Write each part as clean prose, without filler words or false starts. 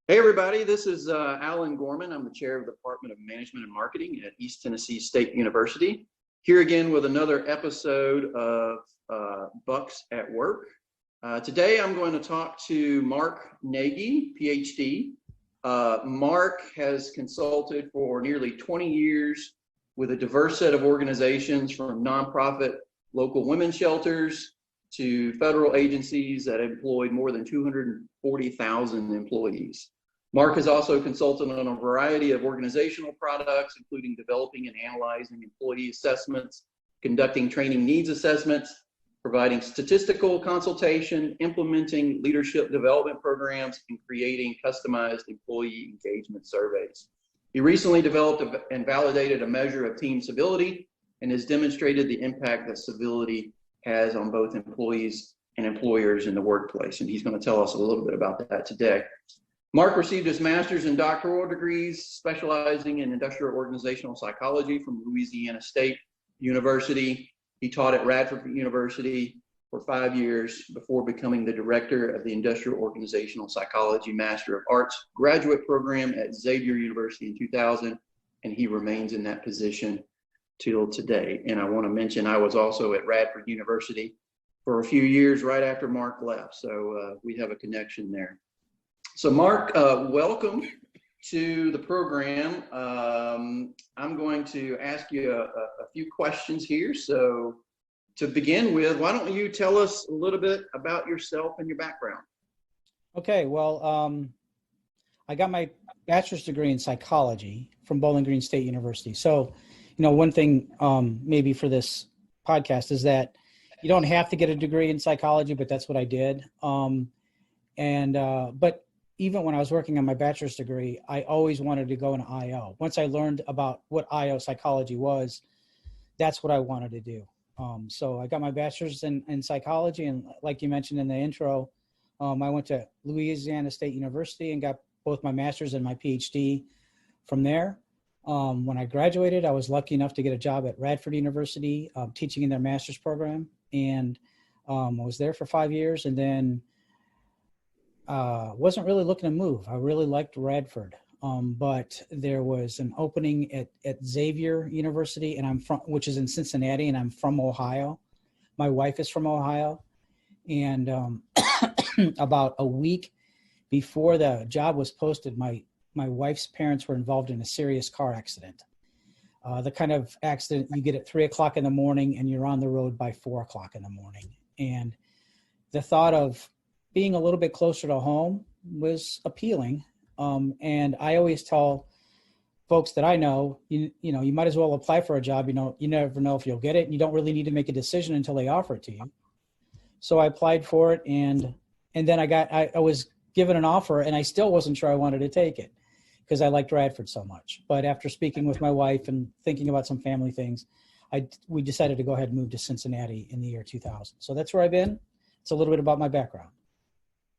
Hey everybody, this is Alan Gorman. I'm the chair of the Department of Management and Marketing at East Tennessee State University. Here again with another episode of Bucs at Work. Today I'm going to talk to Mark Nagy, PhD. Mark has consulted for nearly 20 years with a diverse set of organizations, from nonprofit local women's shelters to federal agencies that employed more than 240,000 employees. Mark has also consulted on a variety of organizational products, including developing and analyzing employee assessments, conducting training needs assessments, providing statistical consultation, implementing leadership development programs, and creating customized employee engagement surveys. He recently developed and validated a measure of team civility and has demonstrated the impact that civility has on both employees and employers in the workplace. And he's going to tell us a little bit about that today. Mark received his master's and doctoral degrees, specializing in industrial-organizational psychology from Louisiana State University. He taught at Radford University for 5 years before becoming the director of the Industrial-Organizational Psychology Master of Arts graduate program at Xavier University in 2000, and he remains in that position till today. And I want to mention I was also at Radford University for a few years right after Mark left, so we have a connection there. So Mark, welcome to the program. I'm going to ask you a few questions here. So to begin with, why don't you tell us a little bit about yourself and your background? Okay, well, I got my bachelor's degree in psychology from Bowling Green State University. So, one thing maybe for this podcast is that you don't have to get a degree in psychology, but that's what I did. But even when I was working on my bachelor's degree, I always wanted to go into I.O. Once I learned about what I.O. psychology was, that's what I wanted to do. So I got my bachelor's in psychology, and like you mentioned in the intro, I went to Louisiana State University and got both my master's and my PhD from there. When I graduated, I was lucky enough to get a job at Radford University, teaching in their master's program, and I was there for 5 years, and then wasn't really looking to move. I really liked Radford, but there was an opening at Xavier University, and which is in Cincinnati, and I'm from Ohio. My wife is from Ohio, and about a week before the job was posted, my wife's parents were involved in a serious car accident. The kind of accident you get at 3 o'clock in the morning and you're on the road by 4 o'clock in the morning. And the thought of being a little bit closer to home was appealing. And I always tell folks that I know, you might as well apply for a job. You never know if you'll get it, and you don't really need to make a decision until they offer it to you. So I applied for it, and then I was given an offer, and I still wasn't sure I wanted to take it because I liked Radford so much. But after speaking with my wife and thinking about some family things, we decided to go ahead and move to Cincinnati in the year 2000. So that's where I've been. It's a little bit about my background.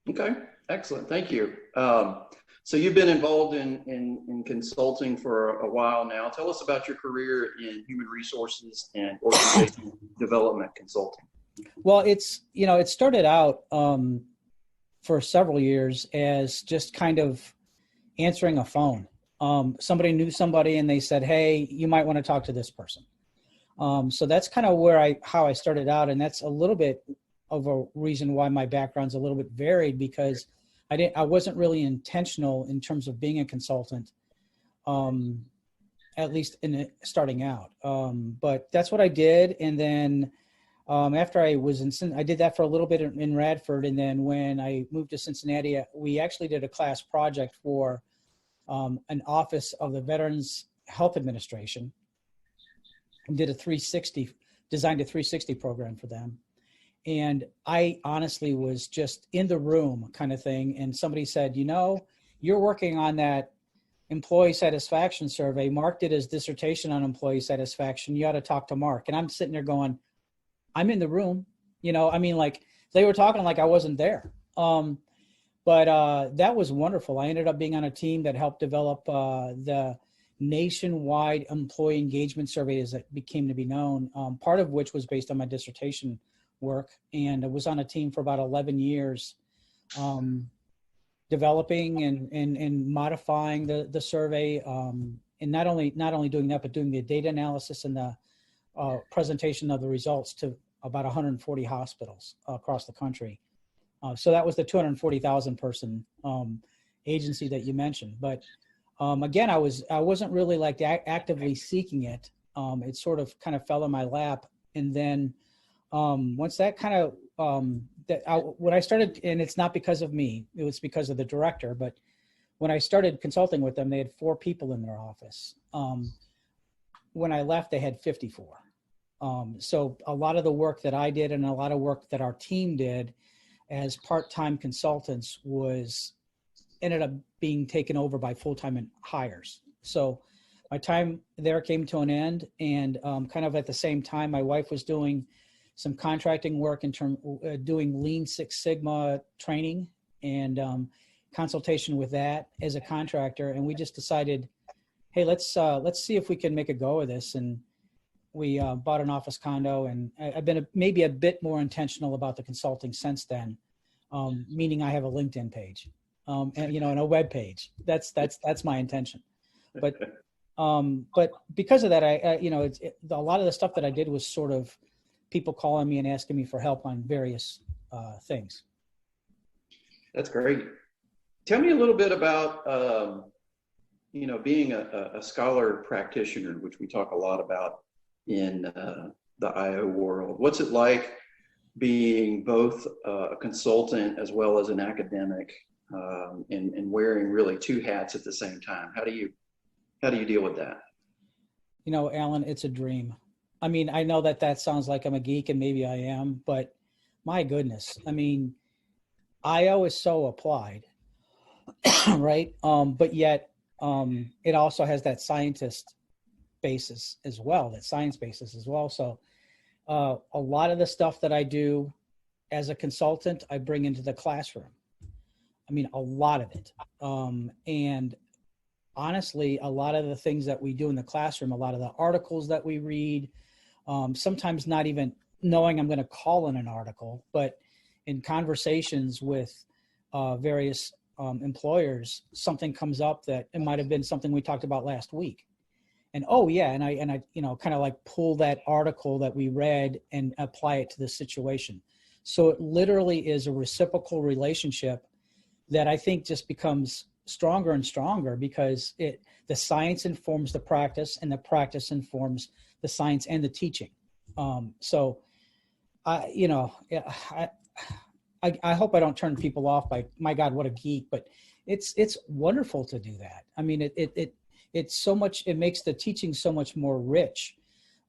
Okay, excellent. Thank you. So you've been involved in consulting for a while now. Tell us about your career in human resources and organizational development consulting. Well, it started out for several years as just kind of answering a phone. Somebody knew somebody and they said, hey, you might want to talk to this person. So that's kind of how I started out. And that's a little bit of a reason why my background's a little bit varied, because I wasn't really intentional in terms of being a consultant, at least starting out. But that's what I did. And then after I did that for a little bit in Radford. And then when I moved to Cincinnati, we actually did a class project for an office of the Veterans Health Administration, and designed a 360 program for them. And I honestly was just in the room kind of thing. And somebody said, you're working on that employee satisfaction survey. Mark did his dissertation on employee satisfaction. You ought to talk to Mark. And I'm sitting there going, I'm in the room. Like they were talking like I wasn't there. But that was wonderful. I ended up being on a team that helped develop the nationwide employee engagement survey, as it became to be known, part of which was based on my dissertation work. And I was on a team for about 11 years developing and modifying the survey, and not only doing that, but doing the data analysis and the presentation of the results to about 140 hospitals across the country. So that was the 240,000 person agency that you mentioned. But again, I wasn't really like actively seeking it. It sort of kind of fell in my lap, and then once that kind of when I started, and it's not because of me, it was because of the director, but when I started consulting with them, they had 4 people in their office. When I left, they had 54. So a lot of the work that I did and a lot of work that our team did as part-time consultants ended up being taken over by full-time hires. So my time there came to an end, and kind of at the same time, my wife was doing some contracting work doing Lean Six Sigma training and consultation with that as a contractor. And we just decided, hey, let's see if we can make a go of this. And we bought an office condo, and I've been maybe a bit more intentional about the consulting since then, meaning I have a LinkedIn page, and and a web page. That's my intention. But because of that, a lot of the stuff that I did was sort of people calling me and asking me for help on various things. That's great. Tell me a little bit about, being a scholar practitioner, which we talk a lot about in the I.O. world. What's it like being both a consultant as well as an academic, and wearing really 2 hats at the same time? How do you deal with that? Alan, it's a dream. I mean, I know that sounds like I'm a geek, and maybe I am, but my goodness, I mean, I.O. is so applied, right? But yet it also has that scientist basis as well, that science basis as well. So a lot of the stuff that I do as a consultant, I bring into the classroom. I mean, a lot of it. And honestly, a lot of the things that we do in the classroom, a lot of the articles that we read, sometimes not even knowing I'm going to call in an article, but in conversations with various employers, something comes up that it might have been something we talked about last week. And and I kind of like pull that article that we read and apply it to the situation. So it literally is a reciprocal relationship that I think just becomes stronger and stronger, because the science informs the practice, and the practice informs the science and the teaching. So I hope I don't turn people off by, my God, what a geek, but it's wonderful to do that. I mean, it's so much, it makes the teaching so much more rich.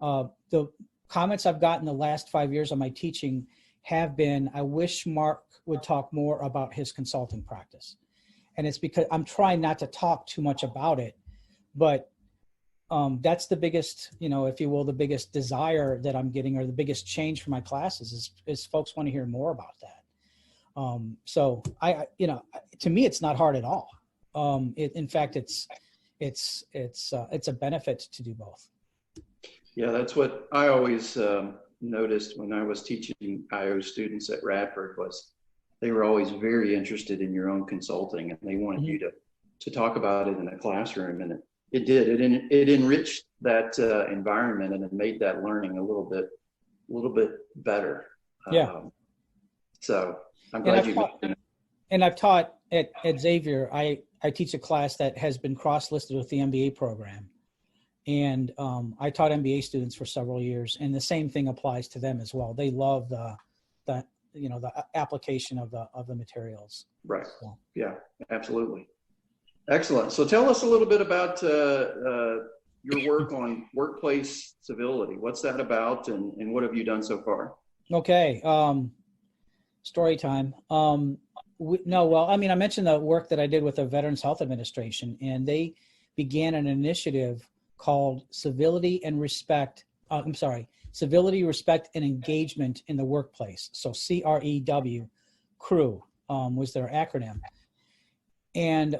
The comments I've gotten the last 5 years on my teaching have been, I wish Mark would talk more about his consulting practice. And it's because I'm trying not to talk too much about it, but that's the biggest, if you will, the biggest desire that I'm getting, or the biggest change for my classes is folks want to hear more about that. So to me, it's not hard at all. In fact, it's a benefit to do both. Yeah, that's what I always noticed when I was teaching I.O. students at Radford, was they were always very interested in your own consulting, and they wanted you to talk about it in a classroom. And it enriched that environment, and it made that learning a little bit better. Yeah. So I'm glad and I've taught at Xavier. I teach a class that has been cross-listed with the MBA program. And I taught MBA students for several years, and the same thing applies to them as well. They love the application of the materials. Right. So. Yeah, absolutely. Excellent. So tell us a little bit about your work on workplace civility. What's that about, and what have you done so far? Okay. Story time. I mentioned the work that I did with the Veterans Health Administration, and they began an initiative called Civility, Respect, and Engagement in the Workplace. So CREW, CREW was their acronym. And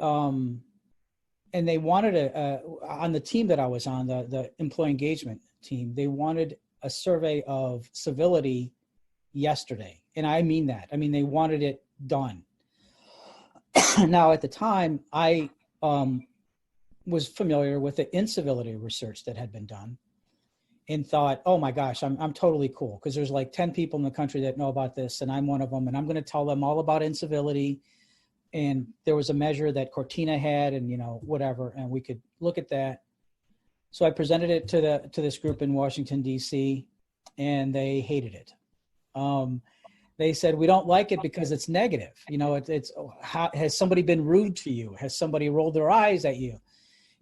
they wanted on the team that I was on, the employee engagement team, they wanted a survey of civility yesterday. And I mean that. I mean, they wanted it done. Now, at the time, I was familiar with the incivility research that had been done and thought, oh my gosh, I'm totally cool, because there's like 10 people in the country that know about this, and I'm one of them, and I'm going to tell them all about incivility. And there was a measure that Cortina had, and whatever, and we could look at that. So I presented it to this group in Washington, D.C., and they hated it. They said, we don't like it because it's negative. Has somebody been rude to you? Has somebody rolled their eyes at you?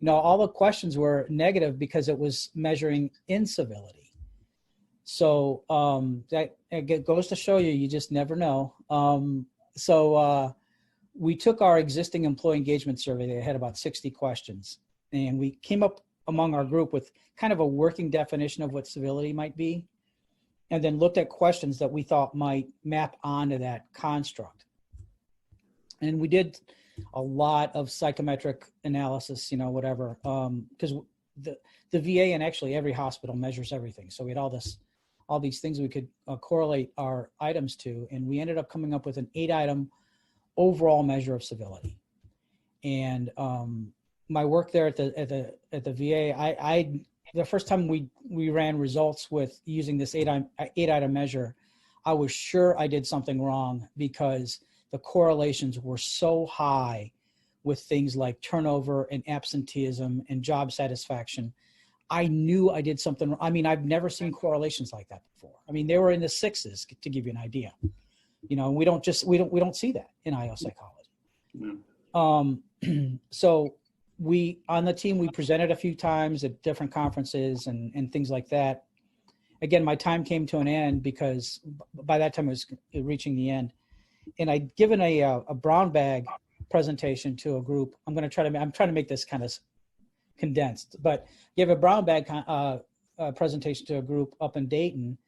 All the questions were negative because it was measuring incivility. So that goes to show you, you just never know. We took our existing employee engagement survey. They had about 60 questions, and we came up among our group with kind of a working definition of what civility might be, and then looked at questions that we thought might map onto that construct. And we did a lot of psychometric analysis, whatever, because the VA and actually every hospital measures everything. So we had all these things we could correlate our items to, and we ended up coming up with an 8-item overall measure of civility. And my work there at the VA, I the first time we ran results with using this 8-item measure, I was sure I did something wrong, because the correlations were so high with things like turnover and absenteeism and job satisfaction. I knew I did something wrong. I mean, I've never seen correlations like that before. I mean, they were in the 6s, to give you an idea. We don't see that in I/O psychology. So on the team, we presented a few times at different conferences and things like that. Again, my time came to an end, because by that time it was reaching the end. And I'd given a brown bag presentation to a group. I'm trying to make this kind of condensed, but give a brown bag presentation to a group up in Dayton.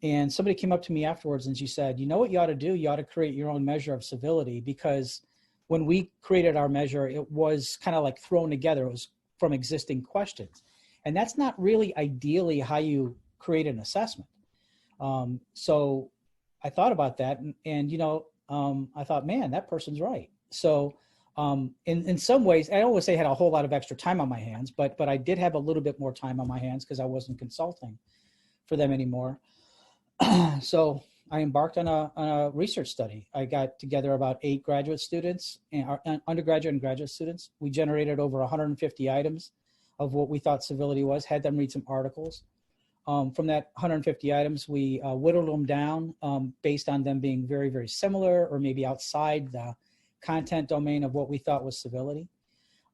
And somebody came up to me afterwards and she said, you know what you ought to do? You ought to create your own measure of civility, because when we created our measure, it was kind of like thrown together. It was from existing questions. And that's not really ideally how you create an assessment. So I thought about that, and I thought, man, that person's right. So in some ways, I don't always say I had a whole lot of extra time on my hands, but I did have a little bit more time on my hands because I wasn't consulting for them anymore. So I embarked on a research study. I got together about 8 graduate students, and undergraduate and graduate students. We generated over 150 items of what we thought civility was, had them read some articles. From that 150 items, we whittled them down based on them being very, very similar, or maybe outside the content domain of what we thought was civility,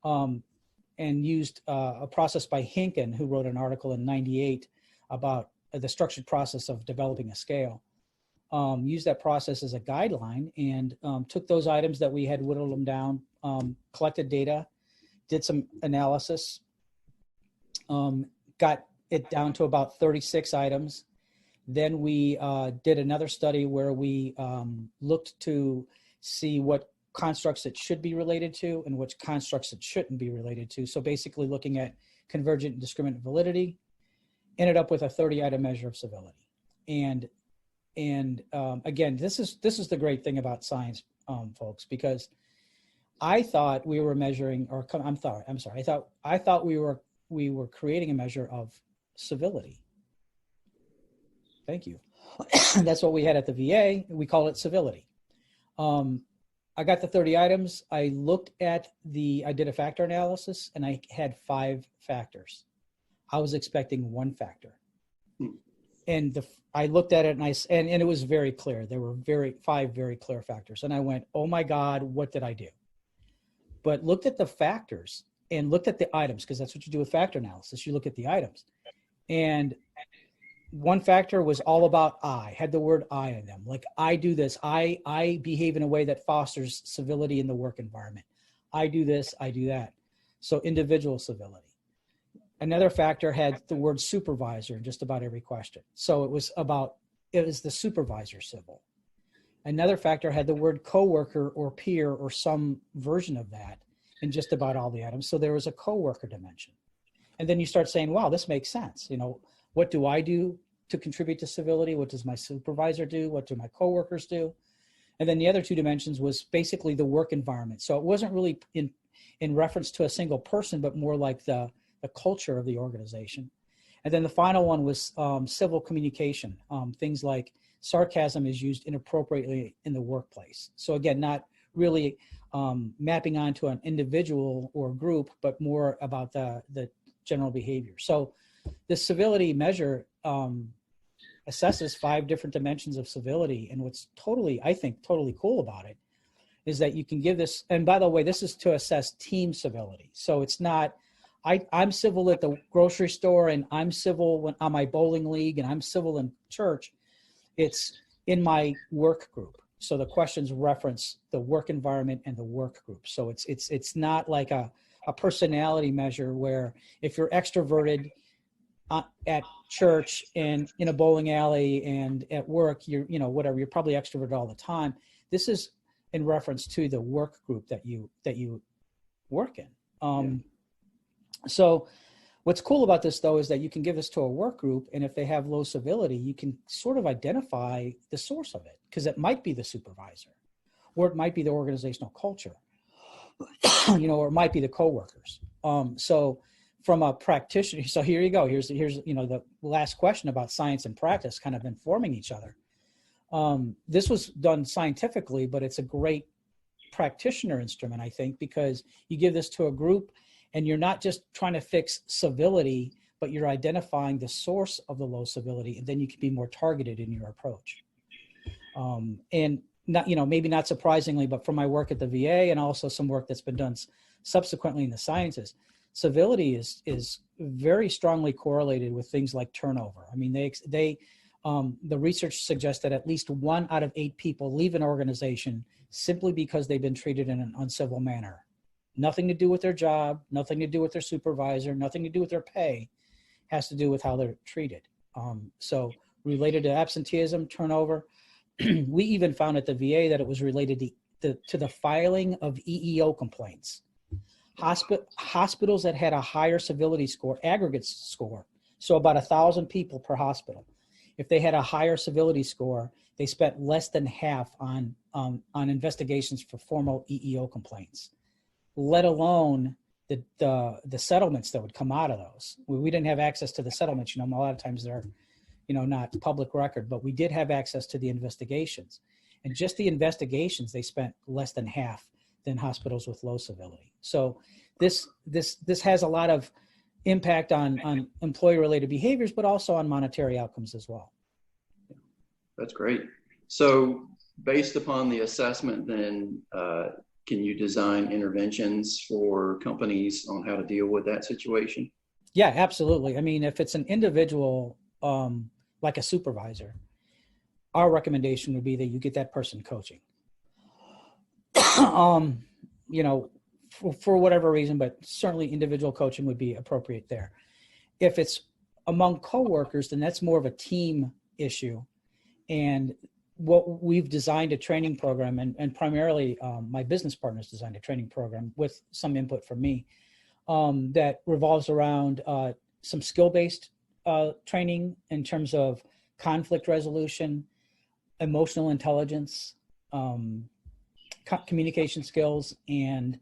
and used a process by Hinken, who wrote an article in '98 about the structured process of developing a scale. Used that process as a guideline, and took those items that we had whittled them down, collected data, did some analysis, got it down to about 36 items. Then we did another study where we looked to see what constructs it should be related to and which constructs it shouldn't be related to. So basically looking at convergent and discriminant validity, ended up with a 30-item measure of civility. And again, this is the great thing about science, folks, because I thought we were measuring, or I'm sorry. I thought we were creating a measure of civility. Thank you. That's what we had at the VA. We call it civility. I got the 30 items. I did a factor analysis, and I had 5 factors. I was expecting 1 factor. And I looked at it and it was very clear. There were 5 very clear factors. And I went, oh my God, what did I do? But looked at the factors and looked at the items, because that's what you do with factor analysis. You look at the items. And 1 factor was all about I, had the word I in them. Like, I do this. I behave in a way that fosters civility in the work environment. I do this, I do that. So individual civility. Another factor had the word supervisor in just about every question. So it was the supervisor civil. Another factor had the word coworker or peer or some version of that in just about all the items. So there was a coworker dimension. And then you start saying, wow, this makes sense. What do I do to contribute to civility? What does my supervisor do? What do my coworkers do? And then the other two dimensions was basically the work environment. So it wasn't really in reference to a single person, but more like the culture of the organization. And then the final one was civil communication. Things like sarcasm is used inappropriately in the workplace. So again, not really mapping onto an individual or group, but more about the general behavior. So the civility measure assesses 5 different dimensions of civility. And what's I think totally cool about it is that you can give this, and by the way, this is to assess team civility. So it's not, I'm civil at the grocery store and I'm civil on my bowling league and I'm civil in church. It's in my work group. So the questions reference the work environment and the work group. So it's not like a personality measure where if you're extroverted at church and in a bowling alley and at work, you're probably extroverted all the time. This is in reference to the work group that you work in. So what's cool about this, though, is that you can give this to a work group, and if they have low civility, you can sort of identify the source of it, because it might be the supervisor, or it might be the organizational culture, or it might be the coworkers. So from a practitioner, so here you go. Here's the last question about science and practice kind of informing each other. This was done scientifically, but it's a great practitioner instrument, I think, because you give this to a group and you're not just trying to fix civility, but you're identifying the source of the low civility, and then you can be more targeted in your approach. And not, maybe not surprisingly, but from my work at the VA and also some work that's been done subsequently in the sciences, civility is very strongly correlated with things like turnover. I mean, the research suggests that at least 1 out of 8 people leave an organization simply because they've been treated in an uncivil manner. Nothing to do with their job, nothing to do with their supervisor, nothing to do with their pay, has to do with how they're treated. So related to absenteeism, turnover, we even found at the VA that it was related to the filing of EEO complaints. Hospitals that had a higher civility score, aggregate score, so about 1,000 people per hospital, if they had a higher civility score, they spent less than half on investigations for formal EEO complaints, let alone the settlements that would come out of those. We didn't have access to the settlements. A lot of times they're, not public record, but we did have access to the investigations. And just the investigations, they spent less than half than hospitals with low civility. So this has a lot of impact on employee-related behaviors, but also on monetary outcomes as well. That's great. So based upon the assessment, then can you design interventions for companies on how to deal with that situation? Yeah, absolutely. I mean, if it's an individual, like a supervisor, our recommendation would be that you get that person coaching. For whatever reason, but certainly individual coaching would be appropriate there. If it's among coworkers, then that's more of a team issue. And what we've designed a training program, and primarily my business partners designed a training program with some input from me that revolves around some skill-based training in terms of conflict resolution, emotional intelligence, communication skills, and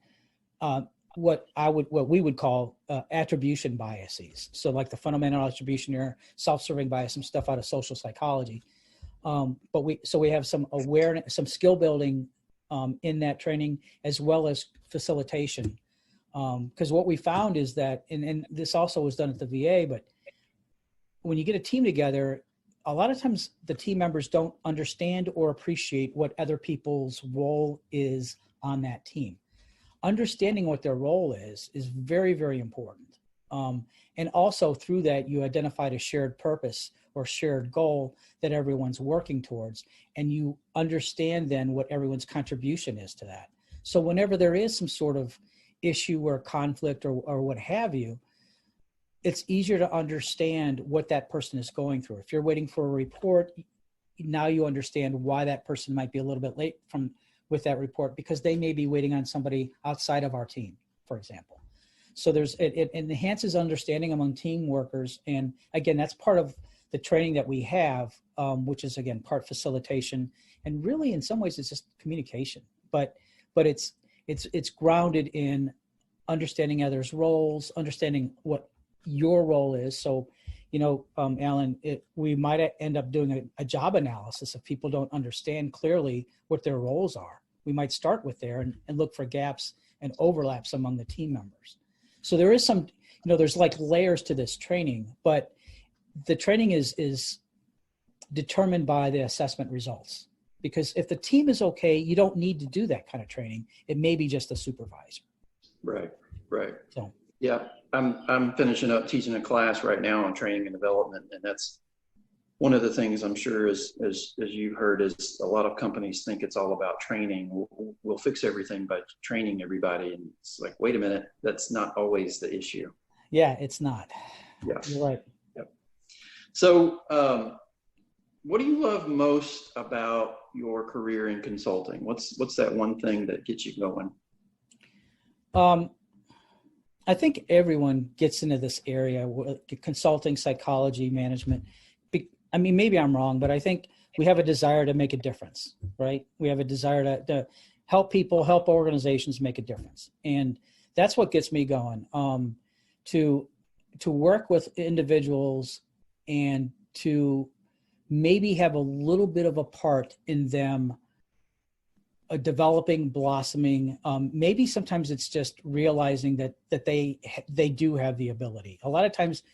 what we would call attribution biases. So like the fundamental attribution error, self-serving bias, some stuff out of social psychology. But we have some awareness, some skill building in that training, as well as facilitation. Because what we found is that, and this also was done at the VA, but when you get a team together, a lot of times the team members don't understand or appreciate what other people's role is on that team. Understanding what their role is very, very important. And also through that, you identified a shared purpose or shared goal that everyone's working towards, and you understand then what everyone's contribution is to that. So whenever there is some sort of issue or conflict or what have you, it's easier to understand what that person is going through. If you're waiting for a report, now you understand why that person might be a little bit late with that report, because they may be waiting on somebody outside of our team, for example. So it enhances understanding among team workers. And again, that's part of the training that we have, which is again part facilitation, and really in some ways it's just communication, but it's grounded in understanding others' roles, understanding what your role is. So, Alan, we might end up doing a job analysis if people don't understand clearly what their roles are. We might start with there and look for gaps and overlaps among the team members. So there is some, there's like layers to this training, but the training is determined by the assessment results. Because if the team is okay, you don't need to do that kind of training. It may be just a supervisor. Right. So, yeah, I'm finishing up teaching a class right now on training and development, and that's one of the things I'm sure as you've heard is a lot of companies think it's all about training. We'll fix everything by training everybody, and it's like, wait a minute, that's not always the issue. Yeah, it's not. Yeah, you're right. Yep. So, what do you love most about your career in consulting? What's that one thing that gets you going? I think everyone gets into this area, consulting, psychology, management. I mean, maybe I'm wrong, but I think we have a desire to make a difference, right? We have a desire to help people, help organizations make a difference. And that's what gets me going, to work with individuals and to maybe have a little bit of a part in them developing, blossoming. Maybe sometimes it's just realizing that they do have the ability. A lot of times,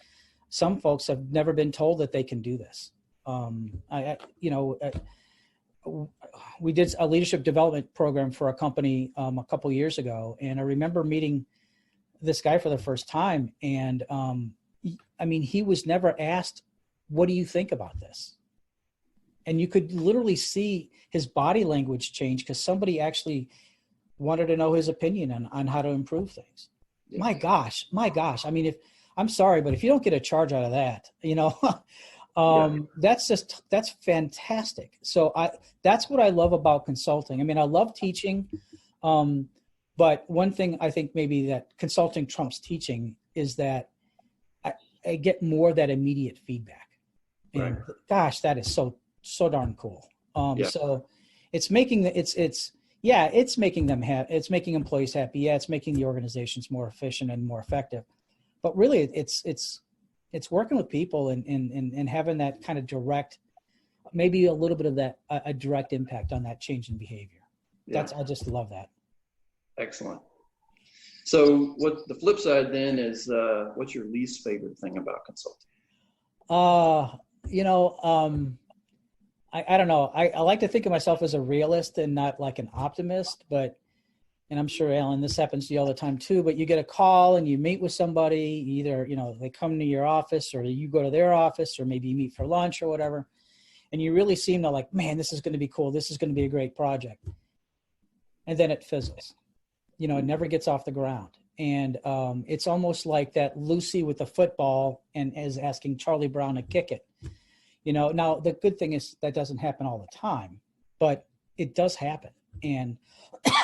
some folks have never been told that they can do this. We did a leadership development program for a company a couple years ago, and I remember meeting this guy for the first time, and he was never asked, "What do you think about this?" And you could literally see his body language change because somebody actually wanted to know his opinion on how to improve things. Yeah. My gosh. I mean, I'm sorry, but if you don't get a charge out of that, that's fantastic. So that's what I love about consulting. I mean, I love teaching, but one thing I think maybe that consulting trumps teaching is that I get more of that immediate feedback. And right. Gosh, that is so darn cool. So it's making it's making them happy. It's making employees happy. Yeah, it's making the organizations more efficient and more effective. But really, it's working with people and having that kind of direct, maybe a little bit of that a direct impact on that change in behavior. Yeah. I just love that. Excellent. So what the flip side then is, what's your least favorite thing about consulting? I don't know. I like to think of myself as a realist and not like an optimist, and I'm sure, Alan, this happens to you all the time too, but you get a call and you meet with somebody, either, they come to your office or you go to their office, or maybe you meet for lunch or whatever. And you really seem to like, man, this is going to be cool. This is going to be a great project. And then it fizzles, it never gets off the ground. And it's almost like that Lucy with the football and is asking Charlie Brown to kick it. Now the good thing is that doesn't happen all the time, but it does happen. And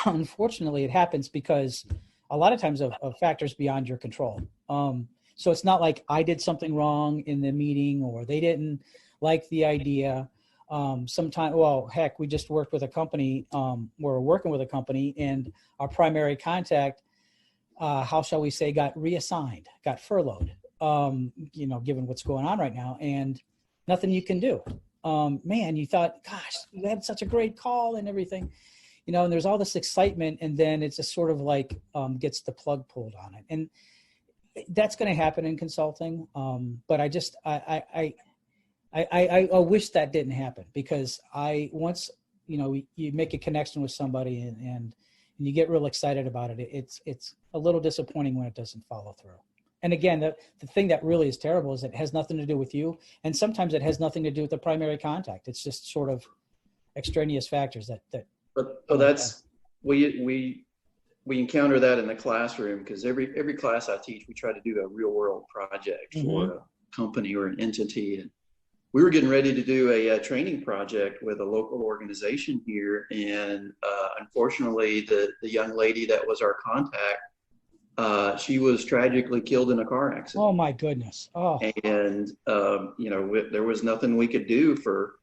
unfortunately it happens because a lot of times of factors beyond your control. So it's not like I did something wrong in the meeting or they didn't like the idea. We just worked with a company, we're working with a company, and our primary contact, how shall we say, got reassigned, got furloughed, given what's going on right now, and nothing you can do. Man, you thought, gosh, you had such a great call and everything, and there's all this excitement, and then it's just sort of like gets the plug pulled on it. And that's going to happen in consulting. But I wish that didn't happen, because once, you make a connection with somebody and you get real excited about it, it's a little disappointing when it doesn't follow through. And again, the thing that really is terrible is it has nothing to do with you. And sometimes it has nothing to do with the primary contact. It's just sort of extraneous factors But that's, we encounter that in the classroom, because every class I teach, we try to do a real world project for a company or an entity. And we were getting ready to do a training project with a local organization here. And unfortunately, the young lady that was our contact She was tragically killed in a car accident. Oh my goodness. Oh. And, there was nothing we could do for,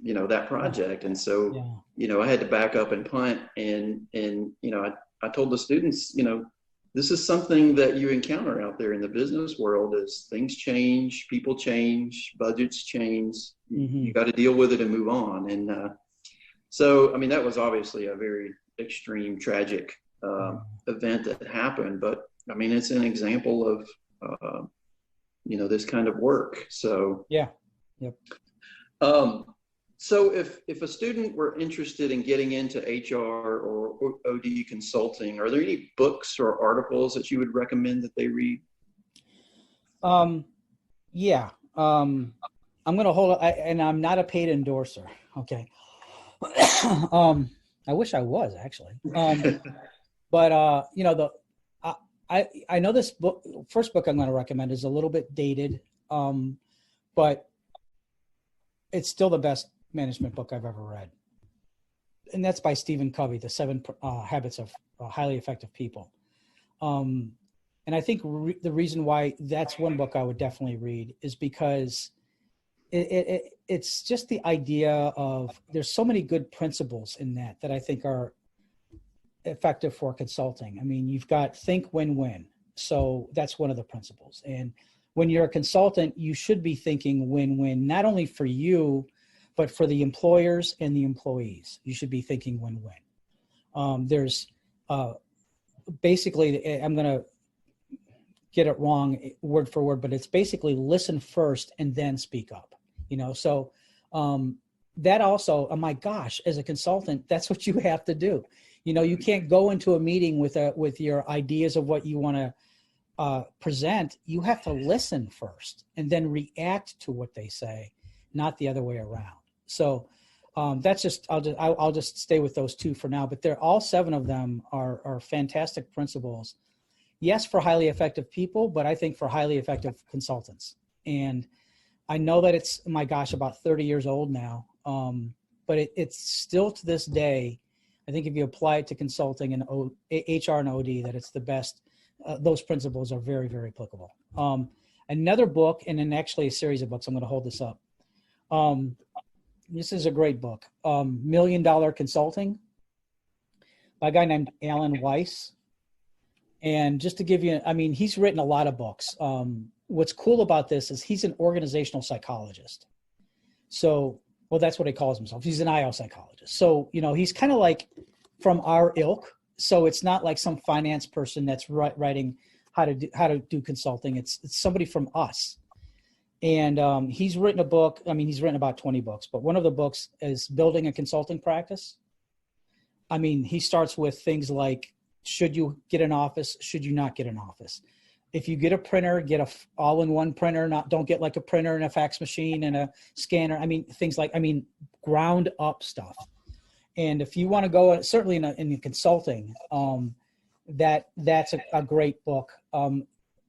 that project. And so, I had to back up and punt. And I told the students, this is something that you encounter out there in the business world as things change, people change, budgets change. You got to deal with it and move on. And so, that was obviously a very extreme, tragic event that happened. But, it's an example of, this kind of work. So, yeah. Yep. So if a student were interested in getting into HR or OD consulting, are there any books or articles that you would recommend that they read? Yeah. I'm going to hold, and I'm not a paid endorser. Okay. I wish I was actually. But I know this book, first book I'm going to recommend is a little bit dated, but it's still the best management book I've ever read. And that's by Stephen Covey, The 7 Habits of Highly Effective People. And I think the reason why that's one book I would definitely read is because it's just the idea of, there's so many good principles in that I think are effective for consulting. You've got think win-win. So that's one of the principles. And when you're a consultant, you should be thinking win-win, not only for you, but for the employers and the employees. You should be thinking win-win. There's basically, I'm going to get it wrong word for word, but it's basically listen first and then speak up. So that also, oh my gosh, as a consultant, that's what you have to do. You can't go into a meeting with your ideas of what you want to present. You have to listen first and then react to what they say, not the other way around. So that's just, I'll just stay with those two for now, but they're all 7 of them are fantastic principles. Yes, for highly effective people, but I think for highly effective consultants. And I know that it's, my gosh, about 30 years old now. But it's still to this day, I think if you apply it to consulting and HR and OD, that it's the best. Those principles are very, very applicable. Another book, and then actually a series of books, I'm going to hold this up. This is a great book, $1 Million Consulting by a guy named Alan Weiss. And just to give you, he's written a lot of books. What's cool about this is he's an organizational psychologist. So, well, that's what he calls himself. He's an I.O. psychologist. So, he's kind of like from our ilk. So it's not like some finance person that's writing how to do consulting. It's somebody from us. And he's written a book. He's written about 20 books, but one of the books is Building a Consulting Practice. He starts with things like, should you get an office? Should you not get an office? If you get a printer, get a all-in-one printer. Don't get like a printer and a fax machine and a scanner. Things like, ground up stuff. And if you want to go, certainly in consulting, that's a great book.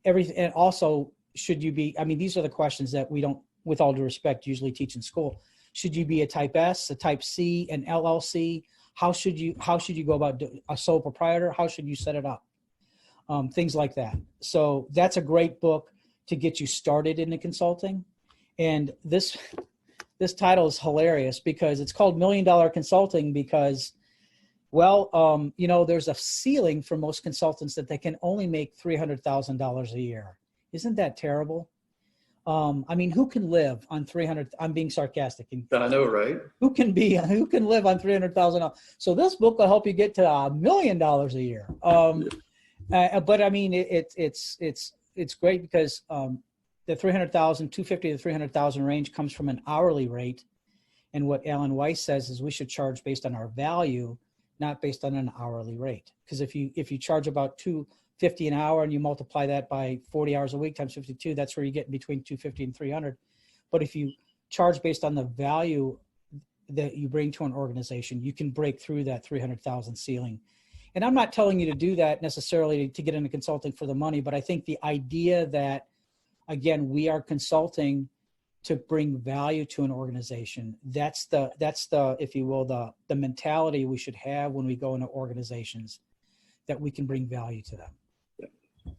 Everything, and also, should you be, these are the questions that we don't, with all due respect, usually teach in school. Should you be a type S, a type C, an LLC? How should you go about a sole proprietor? How should you set it up? Things like that. So that's a great book to get you started in the consulting. And this title is hilarious because it's called $1 Million Consulting because, there's a ceiling for most consultants that they can only make $300,000 a year. Isn't that terrible? Who can live on 300? I'm being sarcastic. I know, right? Who can live on $300,000? So this book will help you get to $1 million a year. But it's great because the 250 to 300,000 range comes from an hourly rate, and what Alan Weiss says is we should charge based on our value, not based on an hourly rate. Because if you charge about $250 an hour and you multiply that by 40 hours a week times 52, that's where you get between 250 and 300. But if you charge based on the value that you bring to an organization, you can break through that 300,000 ceiling. And I'm not telling you to do that necessarily to get into consulting for the money, but I think the idea that, again, we are consulting to bring value to an organization, that's the if you will, the mentality we should have when we go into organizations, that we can bring value to them.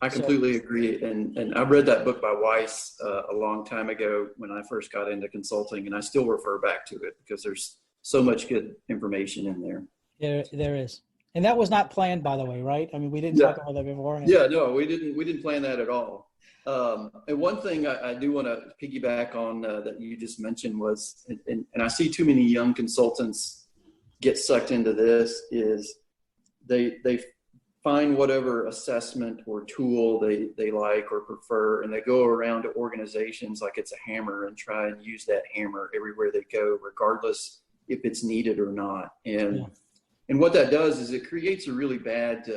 I completely agree. And I read that book by Weiss a long time ago when I first got into consulting, and I still refer back to it because there's so much good information in there. There is. And that was not planned, by the way, right? I mean, we didn't talk about that beforehand. Yeah, no, we didn't plan that at all. And one thing I do want to piggyback on that you just mentioned was, and I see too many young consultants get sucked into this, is they find whatever assessment or tool they like or prefer, and they go around to organizations like it's a hammer and try and use that hammer everywhere they go, regardless if it's needed or not. And what that does is it creates a really bad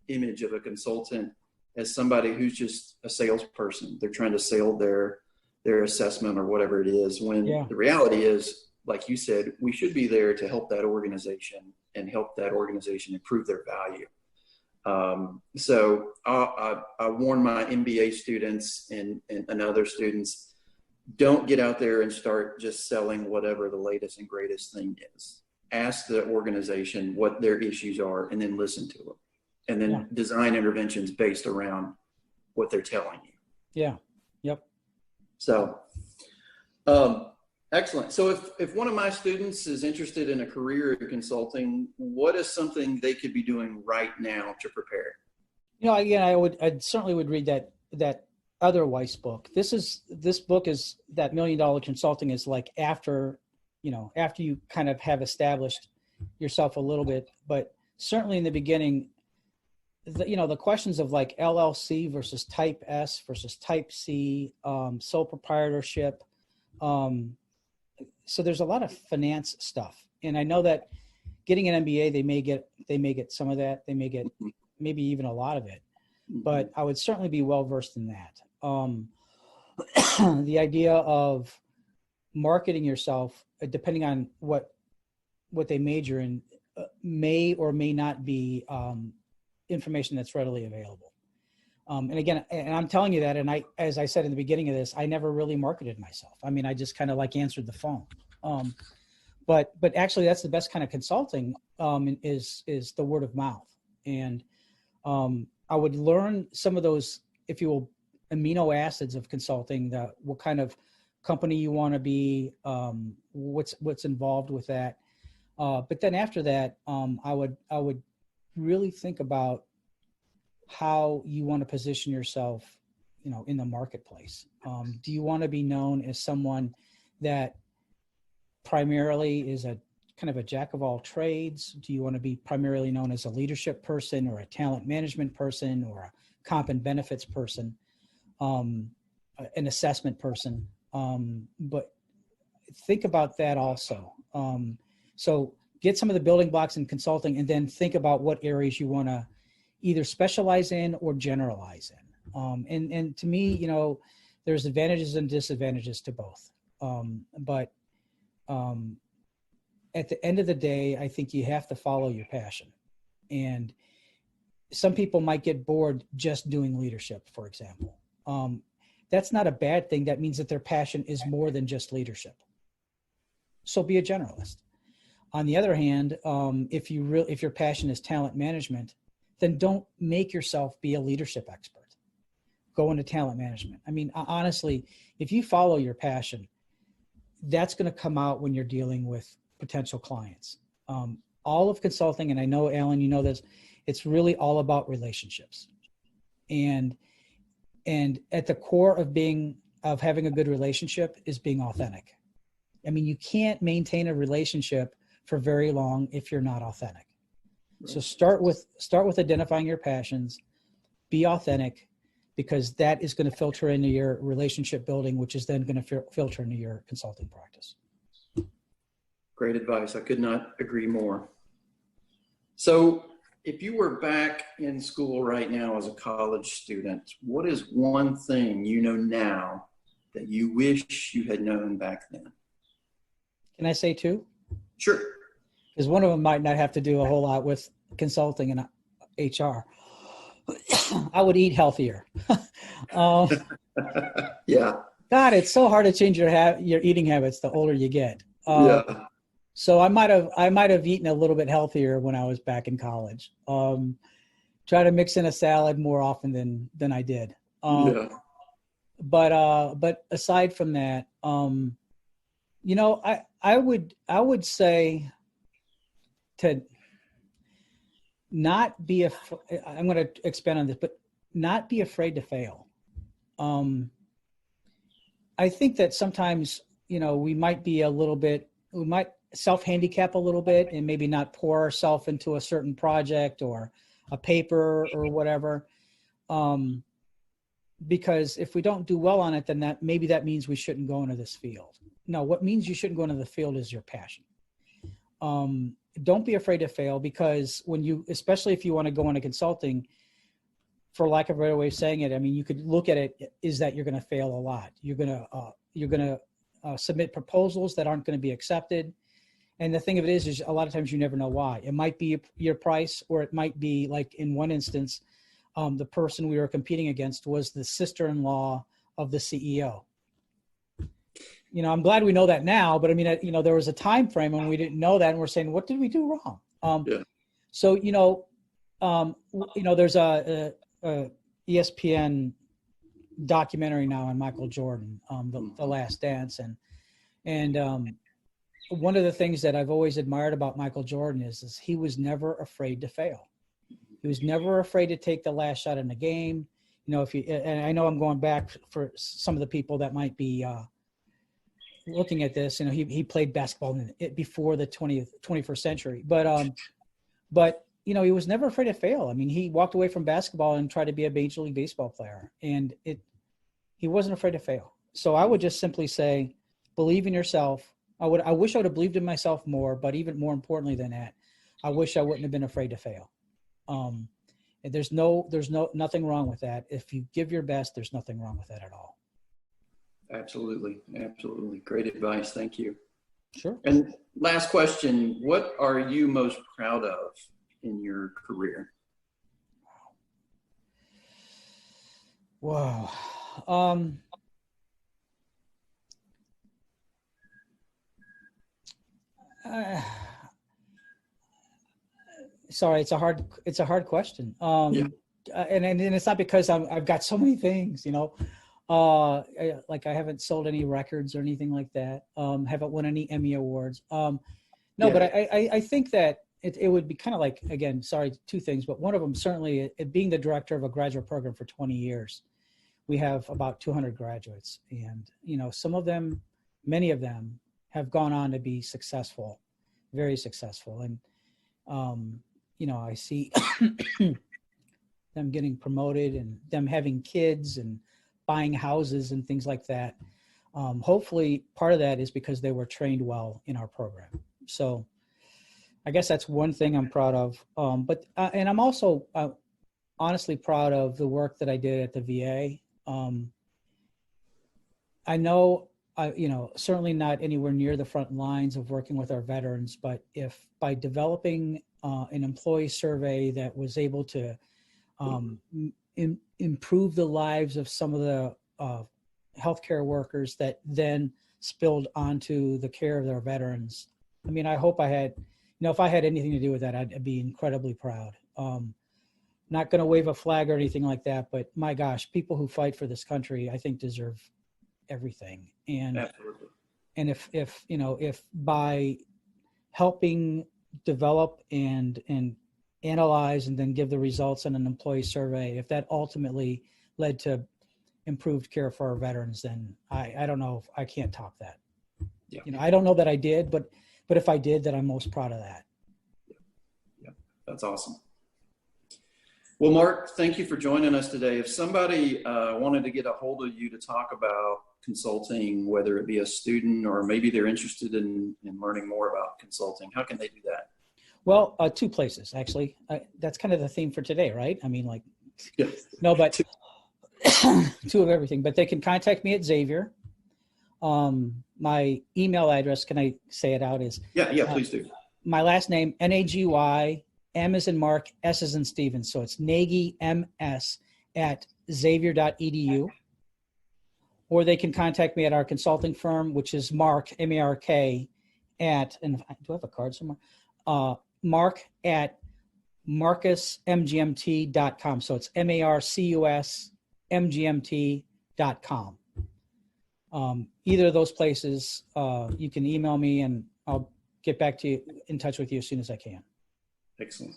image of a consultant as somebody who's just a salesperson. They're trying to sell their assessment or whatever it is, when the reality is, like you said, we should be there to help that organization and help that organization improve their value. So I warn my MBA students and other students, don't get out there and start just selling whatever the latest and greatest thing is. Ask the organization what their issues are and then listen to them, and then design interventions based around what they're telling you. Yeah. Yep. So, excellent. So if one of my students is interested in a career in consulting, what is something they could be doing right now to prepare? Again, I certainly would read that other Weiss book. This book is that $1 Million Consulting is like after you kind of have established yourself a little bit, but certainly in the beginning, the questions of like LLC versus type S versus type C, sole proprietorship. So there's a lot of finance stuff. And I know that getting an MBA, they may get some of that. They may get maybe even a lot of it, but I would certainly be well-versed in that. The idea of marketing yourself, depending on what they major in, may or may not be information that's readily available. And again, and I'm telling you that, and as I said in the beginning of this, I never really marketed myself. I mean, I just kind of like answered the phone. But actually, that's the best kind of consulting, is the word of mouth. And I would learn some of those, if you will, amino acids of consulting, what kind of company you want to be, what's involved with that. But then after that, I would really think about how you want to position yourself, in the marketplace. Do you want to be known as someone that primarily is a kind of a jack of all trades? Do you want to be primarily known as a leadership person or a talent management person or a comp and benefits person, an assessment person? But think about that also. So get some of the building blocks in consulting, and then think about what areas you want to either specialize in or generalize in. And to me, there's advantages and disadvantages to both. But at the end of the day, I think you have to follow your passion. And some people might get bored just doing leadership, for example. That's not a bad thing. That means that their passion is more than just leadership. So be a generalist. On the other hand, if your passion is talent management, then don't make yourself be a leadership expert. Go into talent management. I mean, honestly, if you follow your passion, that's going to come out when you're dealing with potential clients. All of consulting, and I know, Alan, you know this, it's really all about relationships. And at the core of having a good relationship is being authentic. I mean, you can't maintain a relationship for very long if you're not authentic. Right. So start with identifying your passions, be authentic, because that is going to filter into your relationship building, which is then going to filter into your consulting practice. Great advice. I could not agree more. So if you were back in school right now as a college student, what is one thing you know now that you wish you had known back then? Can I say two? Sure. Because one of them might not have to do a whole lot with consulting and HR. I would eat healthier. Yeah. God, it's so hard to change your eating habits the older you get. Yeah. So I might have eaten a little bit healthier when I was back in college. try to mix in a salad more often than I did. Yeah. But aside from that, you know, I would say to not be I'm going to expand on this, but not be afraid to fail. I think that sometimes, you know, we might self-handicap a little bit and maybe not pour ourselves into a certain project or a paper or whatever. Because if we don't do well on it, then that means we shouldn't go into this field. No, what means you shouldn't go into the field is your passion. Don't be afraid to fail, because especially if you want to go into consulting, for lack of a better way of saying it, I mean, you could look at it is that you're going to fail a lot. You're going to submit proposals that aren't going to be accepted. And the thing of it is a lot of times you never know why. It might be your price, or it might be, like in one instance, the person we were competing against was the sister-in-law of the CEO. You know, I'm glad we know that now, but I mean, you know, there was a time frame when we didn't know that, and we're saying, what did we do wrong? So, there's a ESPN documentary now on Michael Jordan, the Last Dance, and one of the things that I've always admired about Michael Jordan is he was never afraid to fail. He was never afraid to take the last shot in the game. You know, and I know I'm going back for some of the people that might be looking at this. You know, he played basketball before the 21st century, but you know, he was never afraid to fail. I mean, he walked away from basketball and tried to be a Major League Baseball player, and he wasn't afraid to fail. So I would just simply say, believe in yourself. I wish I would have believed in myself more, but even more importantly than that, I wish I wouldn't have been afraid to fail. And there's nothing wrong with that. If you give your best, there's nothing wrong with that at all. Absolutely. Great advice. Thank you. Sure. And last question, what are you most proud of in your career? Wow. Sorry, it's a hard question. And it's not because I've got so many things, you know, like I haven't sold any records or anything like that. Haven't won any Emmy awards. But I think that it would be kind of like, again, sorry, two things, but one of them certainly being the director of a graduate program for 20 years. We have about 200 graduates, and, you know, many of them have gone on to be successful, very successful. And, you know, I see them getting promoted and them having kids and buying houses and things like that. Hopefully part of that is because they were trained well in our program. So I guess that's one thing I'm proud of. And I'm also honestly proud of the work that I did at the VA. I know, you know, certainly not anywhere near the front lines of working with our veterans, but if by developing an employee survey that was able to improve the lives of some of the healthcare workers that then spilled onto the care of their veterans. I mean, I hope I had, you know, if I had anything to do with that, I'd be incredibly proud. Not going to wave a flag or anything like that, but my gosh, people who fight for this country, I think, deserve everything. And absolutely. And if by helping develop and analyze and then give the results in an employee survey, if that ultimately led to improved care for our veterans, then I don't know if I can't top that. Yeah. You know, I don't know that I did, but if I did, then I'm most proud of that. Yeah, that's awesome. Well, Mark, thank you for joining us today. If somebody wanted to get a hold of you to talk about consulting, whether it be a student or maybe they're interested in learning more about consulting, how can they do that? Well, two places, actually. That's kind of the theme for today, right? I mean, like, yes. No, but two of everything. But they can contact me at Xavier. My email address, can I say it out, is? Yeah, please do. My last name, Nagy, M as in Mark, S as in Stephen. So it's Nagy, MS, at xavier.edu. Or they can contact me at our consulting firm, which is Mark, M-A-R-K, at, and do I have a card somewhere? Mark at marcusmgmt.com. So it's marcusmgmt.com. Either of those places, you can email me and I'll get back to you, in touch with you as soon as I can. Excellent.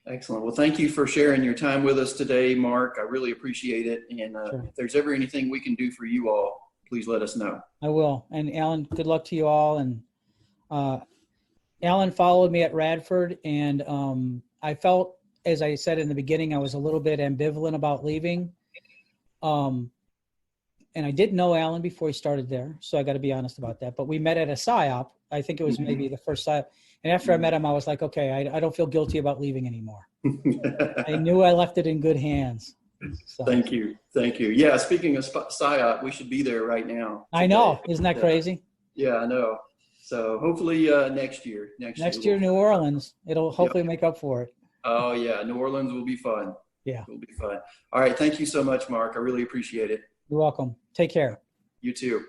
Excellent. Well, thank you for sharing your time with us today, Mark. I really appreciate it. And Sure. If there's ever anything we can do for you all, please let us know. I will. And Alan, good luck to you all. And Alan followed me at Radford, and I felt, as I said in the beginning, I was a little bit ambivalent about leaving. And I didn't know Alan before he started there, so I got to be honest about that. But we met at a PSYOP. I think it was maybe the first PSYOP. And after I met him, I was like, okay, I don't feel guilty about leaving anymore. I knew I left it in good hands. So. Thank you. Thank you. Yeah, speaking of PSYOP, we should be there right now. I know. Isn't that crazy? Yeah, I know. So hopefully next year. Next year, New Orleans. It'll hopefully make up for it. Oh, yeah. New Orleans will be fun. Yeah. It'll be fun. All right. Thank you so much, Mark. I really appreciate it. You're welcome. Take care. You too.